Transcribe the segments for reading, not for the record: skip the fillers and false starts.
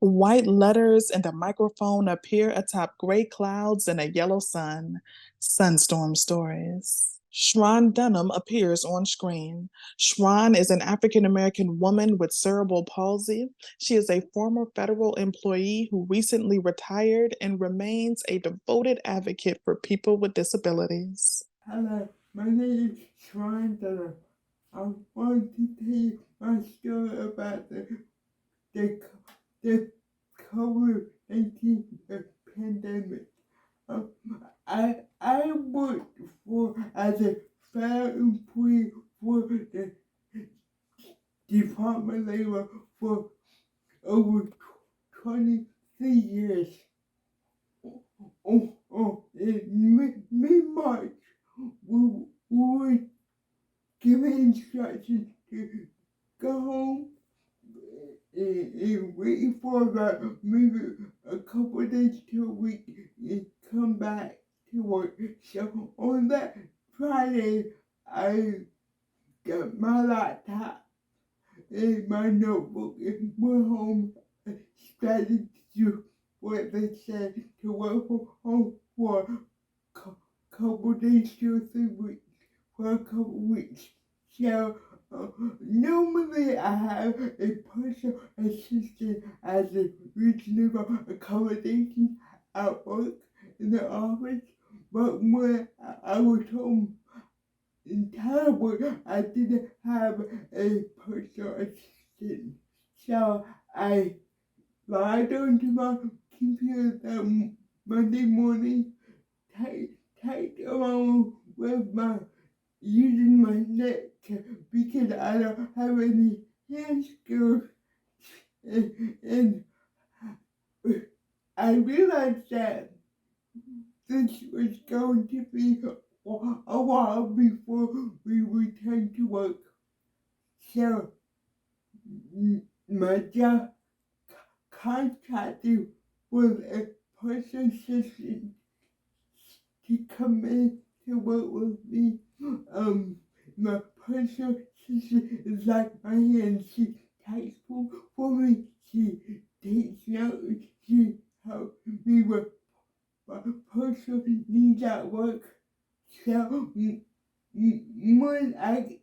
White letters and a microphone appear atop gray clouds and a yellow sun. Sunstorm stories. Scherrone Dunhamn appears on screen. Scherrone is an African American woman with cerebral palsy. She is a former federal employee who recently retired and remains a devoted advocate for people with disabilities. Hello, my name is Scherrone Dunhamn. I want to tell you my story about the, the COVID-19 pandemic. Um, I worked for as a federal employee for the Department of Labor for over 23 years. In mid-March, we were given instructions to go home and wait for about maybe a couple of days to a week and come back to work. So on that Friday, I got my laptop and my notebook and went home and started to what they said to work from home for a couple days to 3 weeks, for a couple weeks. So normally I have a personal assistant as a reasonable accommodation at work in the office, but when I was home entire work, I didn't have a personal assistant. So I logged onto my computer that Monday morning, typed along with my using my neck because I don't have any hand skills, and I realized that this was going to be a while before we returned to work. So my job contracted with a personal assistant to come in to work with me. My personal assistant is like my hand. She types for me. She takes notes. She helps me with my personal needs at work. So when I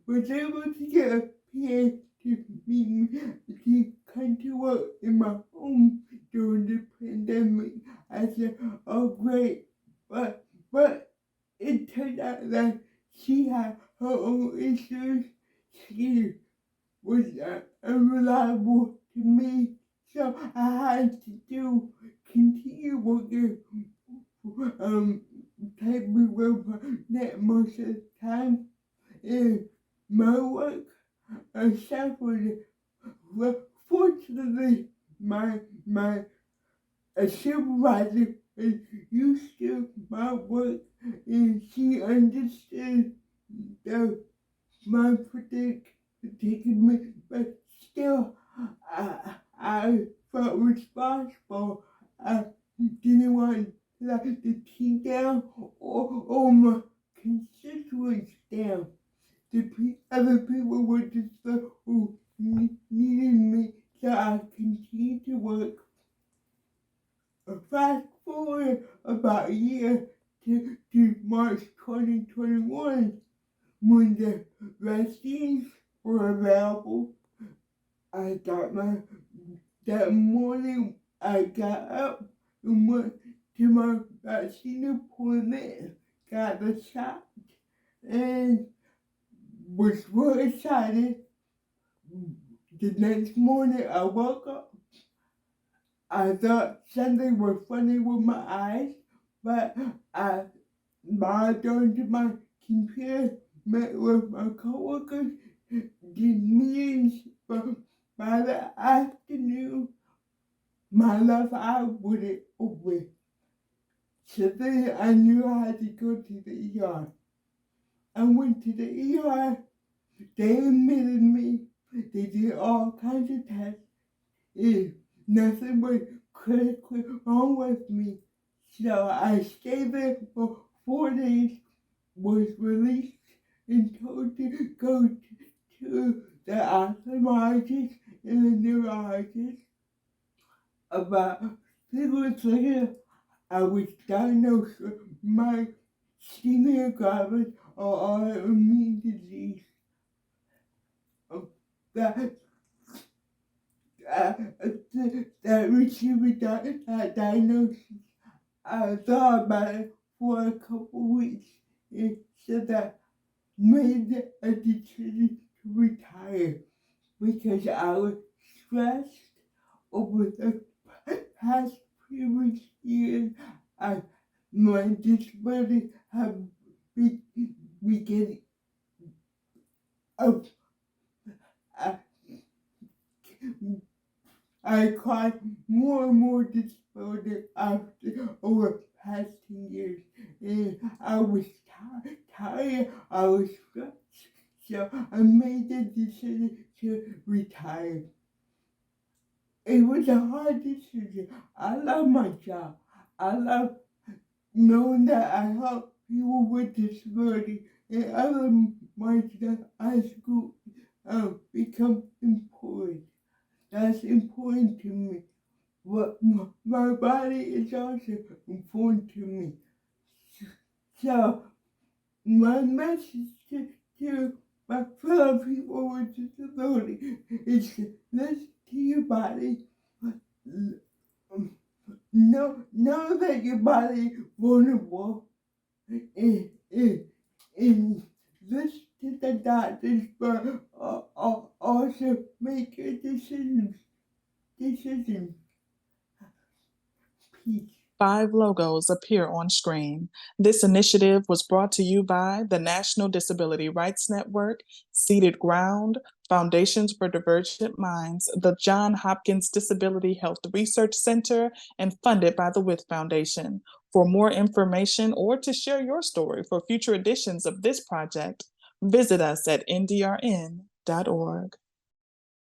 was able to get a PA to meet me to come to work in my home during the pandemic, I said, "Oh great!" But it turned out that she had her own issues. She was unreliable to me, so I had to continue working typing with her net most of the time. And my work suffered. Well, fortunately, my supervisor is used to my work, and she understood the my predicament, but still, I felt responsible. I didn't want to let the team down or my constituents down. Other people were just who needed me, so I continued to work. Fast forward about a year to March 2021, when the vaccines were available. I got my that morning. I got up and went to my vaccine appointment, got the shot, and was really excited. The next morning I woke up. I thought something was funny with my eyes, but I logged onto my computer, met with my coworkers, did meetings, but by the afternoon, my left eye wouldn't open. So then I knew I had to go to the ER. I went to the ER. They admitted me. They did all kinds of tests. And nothing was critically wrong with me. So I stayed there for 4 days, was released and told to go to the ophthalmologist and the neurologist. About 3 weeks later, I was diagnosed with my senior gravis or autoimmune disease. That that receiving that diagnosis, I thought about it for a couple weeks and said that made a decision to retire because I was stressed over the past previous years. I, my disability have been getting up. I caught more and more disability after over past 10 years. And I was tired, I was stressed, so I made the decision to retire. It was a hard decision. I love my job. I love knowing that I help people with disability and other minds as group become employed. That's important to me. But my body is also important to me. So my message to my fellow people with disability is to listen to your body. Know that your body is vulnerable and listen to the doctors, but also make your decisions. Peace. 5 logos appear on screen. This initiative was brought to you by the National Disability Rights Network, Seated Ground, Foundations for Divergent Minds, the Johns Hopkins Disability Health Research Center, and funded by the With Foundation. For more information or to share your story for future editions of this project, visit us at ndrn.org.